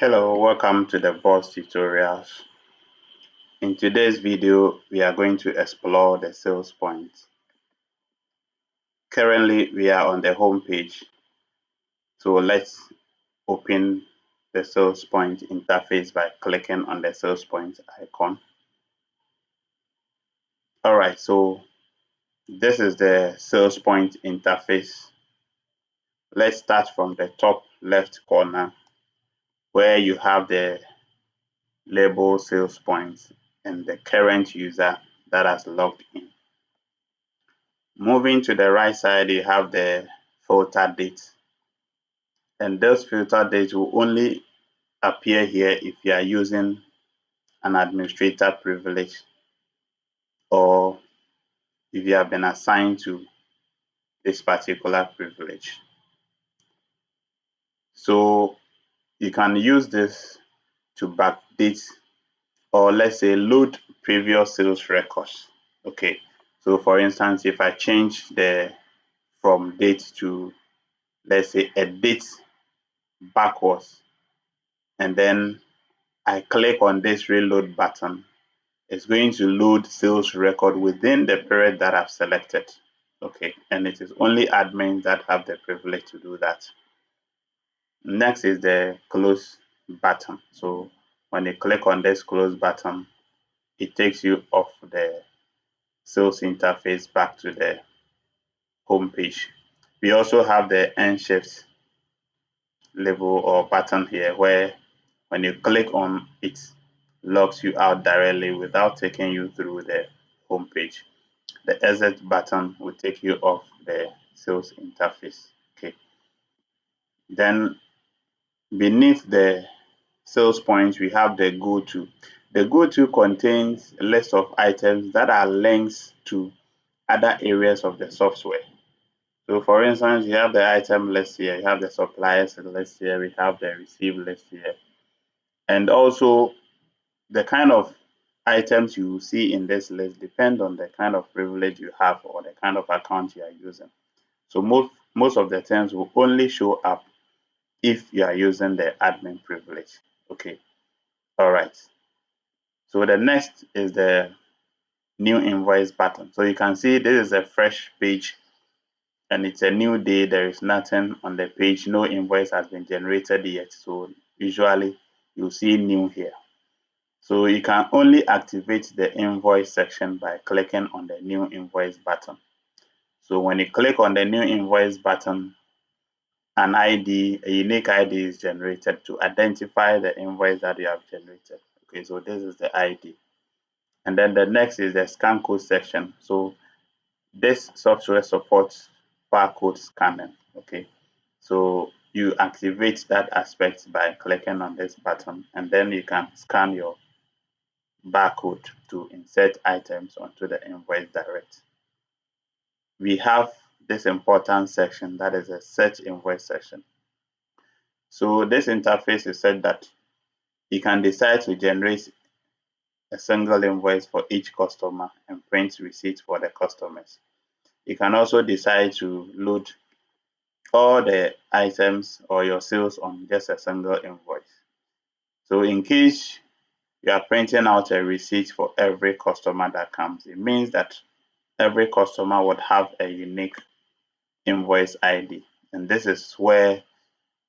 Hello, welcome to the Boss Tutorials. In today's video, we are going to explore the sales point. Currently, we are on the home page. So let's open the sales point interface by clicking on the sales point icon. All right, so this is the sales point interface. Let's start from the top left corner where you have the label sales points and the current user that has logged in. Moving to the right side, you have the filter dates, and those filter dates will only appear here if you are using an administrator privilege or if you have been assigned to this particular privilege. So you can use this to backdate or let's say load previous sales records. Okay, so for instance, if I change the from date to let's say a date backwards, and then I click on this reload button, it's going to load sales record within the period that I've selected. Okay, and it is only admins that have the privilege to do that. Next is the close button. So when you click on this close button, it takes you off the sales interface back to the home page. We also have the end shift label or button here where when you click on it, logs you out directly without taking you through the home page. The exit button will take you off the sales interface. Okay. Then beneath the sales points, we have the go-to. The go-to contains a list of items that are links to other areas of the software. So for instance, you have the item list here, you have the suppliers list here, we have the receive list here. And also the kind of items you see in this list depend on the kind of privilege you have or the kind of account you are using. So most of the terms will only show up if you are using the admin privilege. Okay, all right. So the next is the new invoice button. So you can see this is a fresh page and it's a new day. There is nothing on the page. No invoice has been generated yet. So usually you'll see new here. So you can only activate the invoice section by clicking on the new invoice button. So when you click on the new invoice button, an ID, a unique ID is generated to identify the invoice that you have generated. Okay, so this is the ID. And then the next is the scan code section. So this software supports barcode scanning. Okay, so you activate that aspect by clicking on this button, and then you can scan your barcode to insert items onto the invoice direct. We have this important section that is a search invoice section. So this interface is said that you can decide to generate a single invoice for each customer and print receipts for the customers. You can also decide to load all the items or your sales on just a single invoice. So in case you are printing out a receipt for every customer that comes, it means that every customer would have a unique invoice ID. And this is where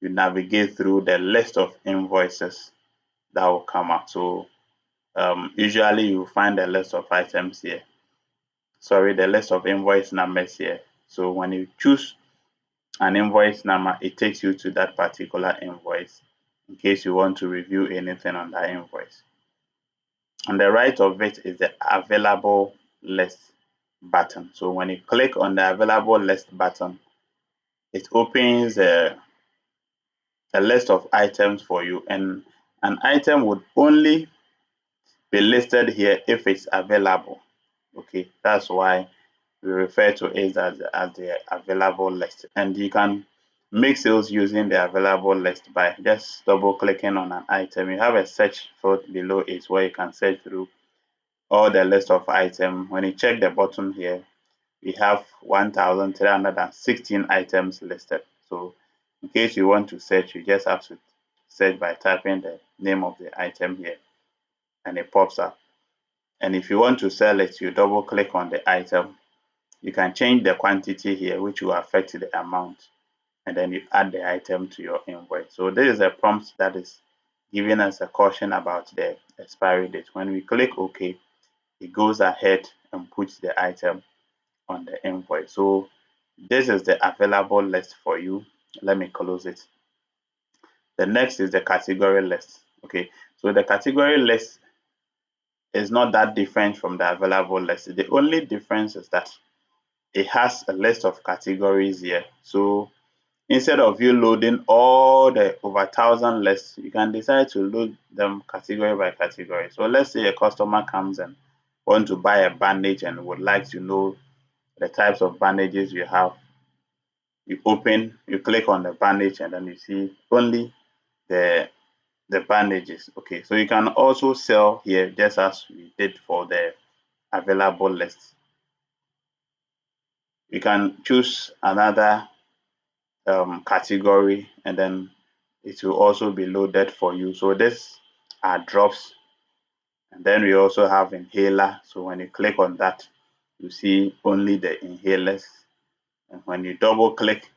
you navigate through the list of invoices that will come up. So usually you find a list of items here. Sorry, the list of invoice numbers here. So when you choose an invoice number, it takes you to that particular invoice in case you want to review anything on that invoice. On the right of it is the available list button. So when you click on the available list button, it opens a list of items for you, and an item would only be listed here if it's available. Okay, that's why we refer to it as the available list. And you can make sales using the available list by just double clicking on an item. You have a search field below it where you can search through all the list of items. When you check the bottom here, we have 1,316 items listed. So in case you want to search, you just have to search by typing the name of the item here, and it pops up. And if you want to sell it, you double click on the item. You can change the quantity here, which will affect the amount, and then you add the item to your invoice. So this is a prompt that is giving us a caution about the expiry date. When we click OK, it goes ahead and puts the item on the invoice. So this is the available list for you. Let me close it. The next is the category list. Okay, so the category list is not that different from the available list. The only difference is that it has a list of categories here. So instead of you loading all the over 1,000 lists, you can decide to load them category by category. So let's say a customer comes and want to buy a bandage and would like to know the types of bandages you have. You click on the bandage, and then you see only the bandages. Okay, so you can also sell here just as we did for the available list. You can choose another category, and then it will also be loaded for you. So this are drops, and then we also have inhaler. So when you click on that, you see only the inhalers, and when you double click,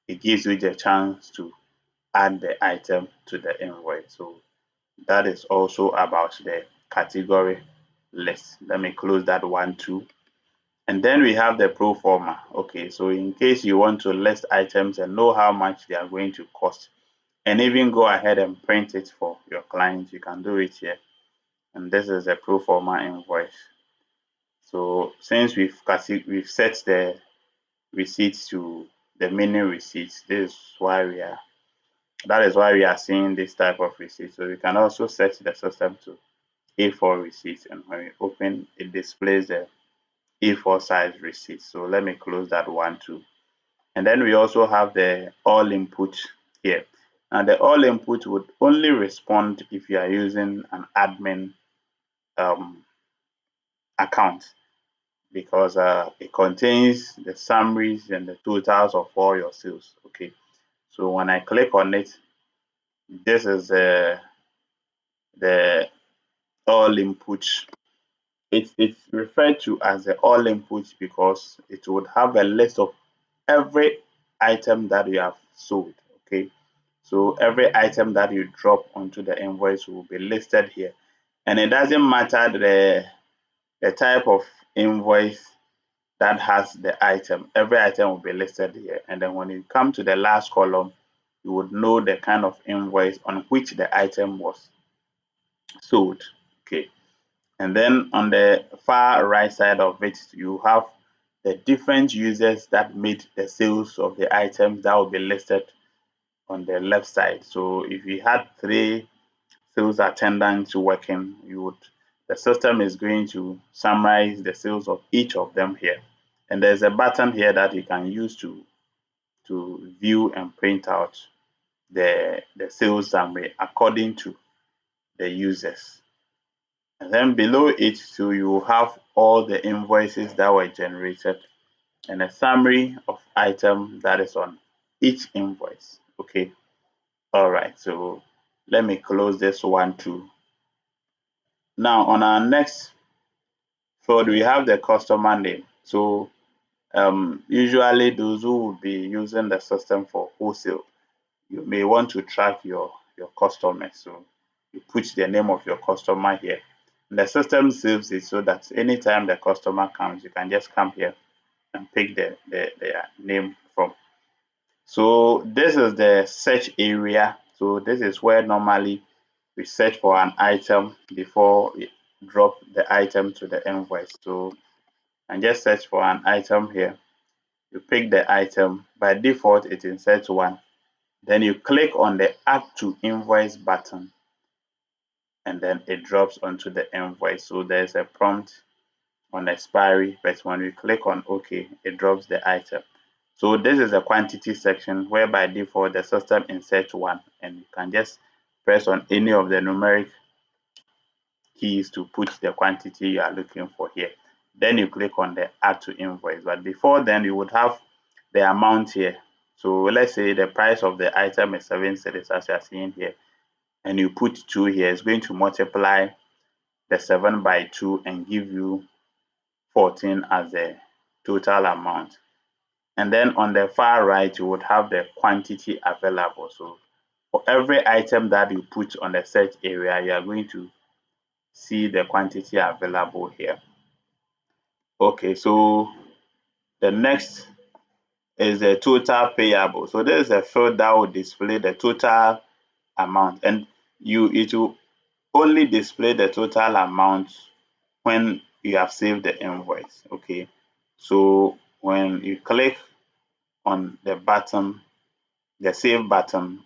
it gives you the chance to add the item to the invoice. So that is also about the category list. Let me close that one too. And then we have the pro forma. Okay, so in case you want to list items and know how much they are going to cost, and even go ahead and print it for your clients, you can do it here. And this is a pro forma invoice. So since we've set the receipts to the mini receipts, that is why we are seeing this type of receipt. So we can also set the system to A4 receipts, and when we open, it displays the A4 size receipt. So let me close that one too. And then we also have the all input here. Now the all input would only respond if you are using an admin account, because it contains the summaries and the totals of all your sales. Okay, so when I click on it, this is the all input. It's referred to as the all input because it would have a list of every item that you have sold. Okay, so every item that you drop onto the invoice will be listed here, and it doesn't matter the type of invoice that has the item. Every item will be listed here, and then when you come to the last column, you would know the kind of invoice on which the item was sold. Okay, and then on the far right side of it, you have the different users that made the sales of the items that will be listed on the left side. So if you had 3 sales attendants working, the system is going to summarize the sales of each of them here. And there's a button here that you can use to view and print out the sales summary according to the users. And then below it, so you will have all the invoices that were generated and a summary of item that is on each invoice. Okay, all right, so let me close this one too. Now on our next field, we have the customer name. So usually those who will be using the system for wholesale, you may want to track your customers. So you put the name of your customer here. And the system saves it so that anytime the customer comes, you can just come here and pick their name from. So this is the search area. So this is where normally we search for an item before we drop the item to the invoice. So and just search for an item here. You pick the item. By default, it inserts one. Then you click on the Add to Invoice button, and then it drops onto the invoice. So there's a prompt on expiry, but when we click on OK, it drops the item. So this is a quantity section where by default the system inserts 1, and you can just press on any of the numeric keys to put the quantity you are looking for here. Then you click on the Add to Invoice. But before then, you would have the amount here. So let's say the price of the item is 7 cedis, as you are seeing here. and you put 2 here, it's going to multiply the 7 by 2 and give you 14 as the total amount. And then on the far right, you would have the quantity available. So for every item that you put on the search area, you are going to see the quantity available here. Okay, so the next is the total payable. So this is a field that will display the total amount, and it will only display the total amount when you have saved the invoice. Okay, so when you click on the button, the save button,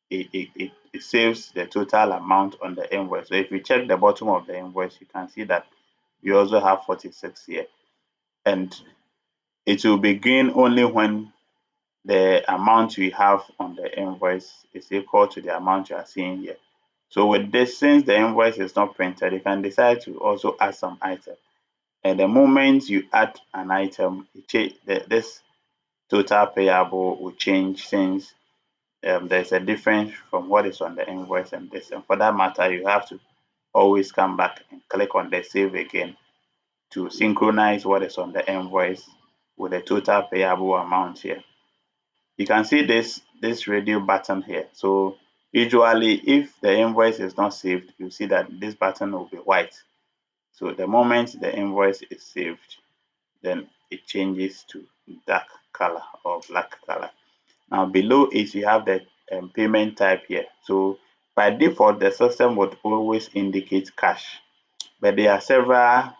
it saves the total amount on the invoice. So if you check the bottom of the invoice, you can see that you also have 46 here, and it will begin only when the amount you have on the invoice is equal to the amount you are seeing here. So with this, since the invoice is not printed, you can decide to also add some item. And the moment you add an item, this total payable will change, since there's a difference from what is on the invoice and this. And for that matter, you have to always come back and click on the save again to synchronize what is on the invoice with the total payable amount here. You can see this radio button here. So usually if the invoice is not saved, you see that this button will be white. So the moment the invoice is saved, then it changes to dark color or black color. Now below it, you have the payment type here. So by default, the system would always indicate cash, but there are several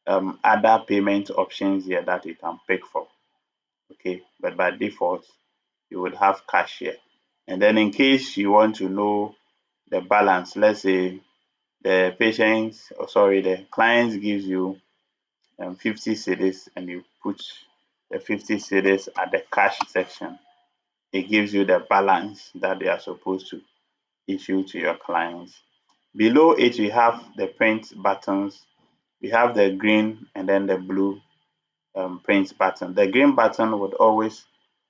other payment options here that you can pick from. Okay, but by default, you would have cash here. And then in case you want to know the balance, let's say the the client gives you 50 cedis and you put the 50 cedis at the cash section, it gives you the balance that they are supposed to issue to your clients. Below it, we have the print buttons. We have the green and then the blue print button. The green button would always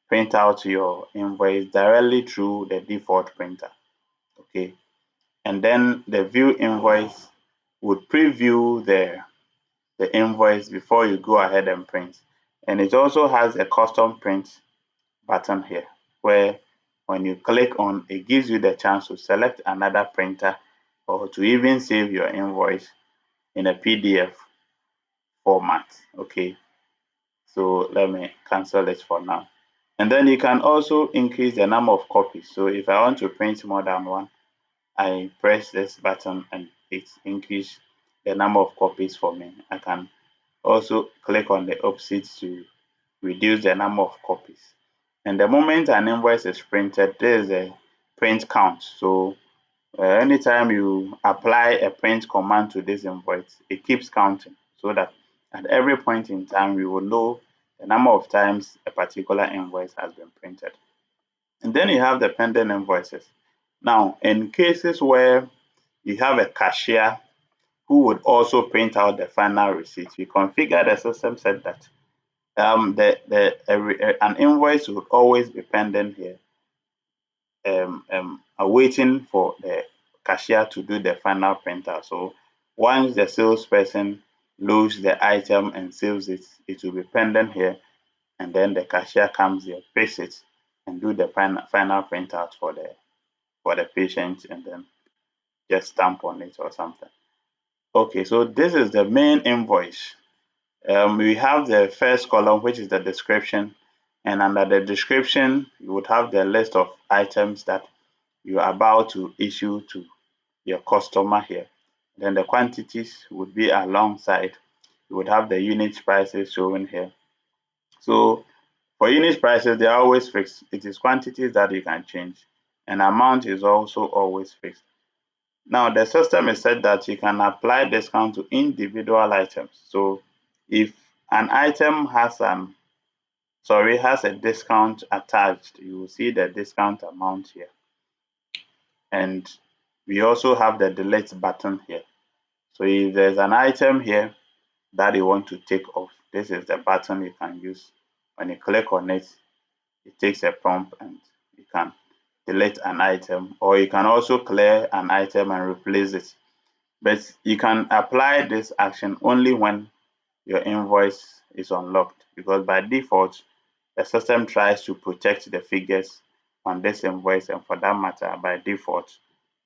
print out your invoice directly through the default printer. Okay, and then the view invoice would preview the invoice before you go ahead and print. And it also has a custom print button here, where when you click on, it gives you the chance to select another printer or to even save your invoice in a PDF format. Okay, so let me cancel it for now. And then you can also increase the number of copies. So if I want to print more than one, I press this button and it increases the number of copies for me. I can also click on the opposite to reduce the number of copies. And the moment an invoice is printed, there is a print count. So anytime you apply a print command to this invoice, it keeps counting, so that at every point in time, we will know the number of times a particular invoice has been printed. And then you have the pending invoices. Now, in cases where you have a cashier who would also print out the final receipt, we configure the system such that an invoice would always be pending here, awaiting for the cashier to do the final printout. So once the salesperson loads the item and saves it, it will be pending here, and then the cashier comes here, picks it, and do the final printout for the patient, and then just stamp on it or something. Okay, so this is the main invoice. We have the first column, which is the description, and under the description, you would have the list of items that you are about to issue to your customer here. Then the quantities would be alongside. You would have the unit prices shown here. So for unit prices, they are always fixed. It is quantities that you can change, and amount is also always fixed. Now the system is said that you can apply discount to individual items. So if an item has a discount attached, you will see the discount amount here. And we also have the delete button here. So if there's an item here that you want to take off, this is the button you can use. When you click on it, it takes a prompt and you can delete an item, or you can also clear an item and replace it. But you can apply this action only when your invoice is unlocked, because by default, the system tries to protect the figures on this invoice, and for that matter, by default,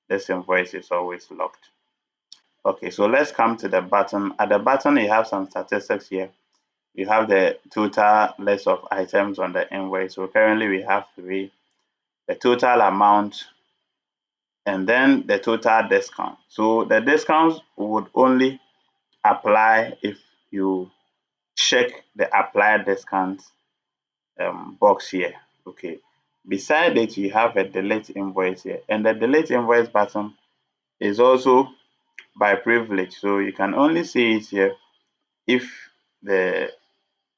this invoice is always locked. Okay, so let's come to the button. At the button, you have some statistics here. You have the total list of items on the invoice. So currently we have 3, the total amount, and then the total discount. So the discounts would only apply if you check the apply discount box here. Okay. Beside it, you have a delete invoice here, and the delete invoice button is also by privilege. So you can only see it here if the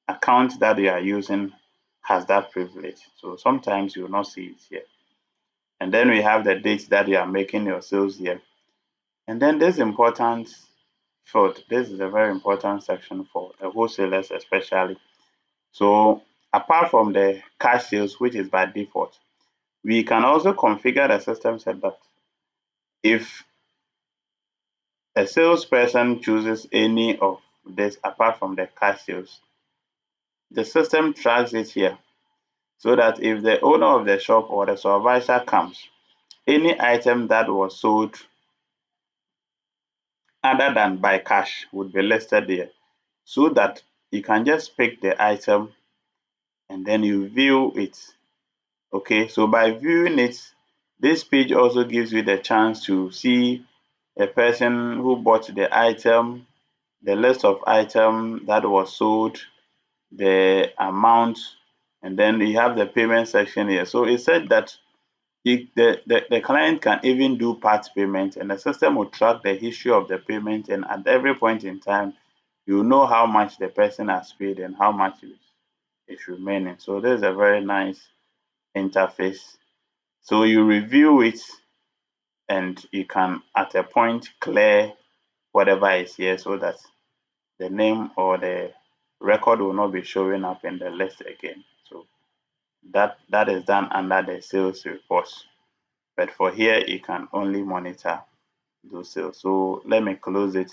account that you are using has that privilege. So sometimes you will not see it here. And then we have the date that you are making your sales here. And then this important field, this is a very important section for the wholesalers especially. So apart from the cash sales, which is by default, we can also configure the system so that if a salesperson chooses any of this apart from the cash sales, the system tracks it here, so that if the owner of the shop or the supervisor comes, any item that was sold other than by cash would be listed there, so that you can just pick the item and then you view it. Okay, so by viewing it, this page also gives you the chance to see a person who bought the item, the list of item that was sold, the amount, and then you have the payment section here. So it said that the client can even do part payment, and the system will track the history of the payment, and at every point in time, you know how much the person has paid and how much is remaining. So this is a very nice interface. So you review it and you can at a point clear whatever is here, so that the name or the record will not be showing up in the list again. So that is done under the sales reports. But for here, you can only monitor those sales. So let me close it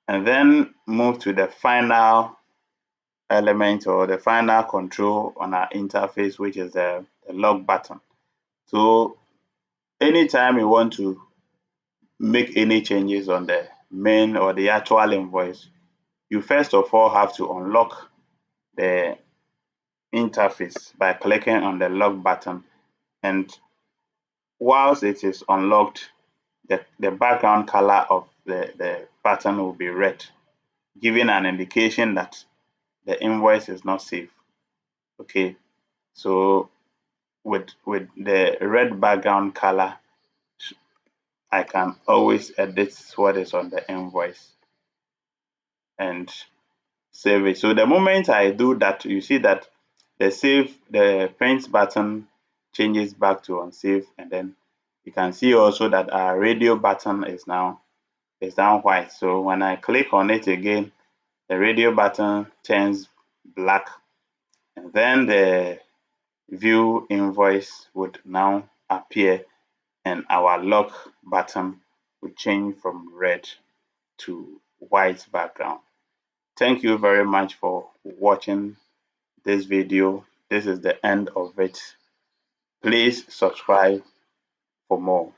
and then move to the final element or the final control on our interface, which is the log button. So anytime you want to make any changes on the main or the actual invoice, you first of all have to unlock the interface by clicking on the log button. And whilst it is unlocked, the background color of the button will be red, giving an indication that the invoice is not safe. Okay, so with the red background color, I can always edit what is on the invoice and save it. So the moment I do that, you see that the print button changes back to unsafe, and then you can see also that our radio button is now white. So when I click on it again, the radio button turns black, and then the view invoice would now appear, and our lock button would change from red to white background. Thank you very much for watching this video. This is the end of it. Please subscribe for more.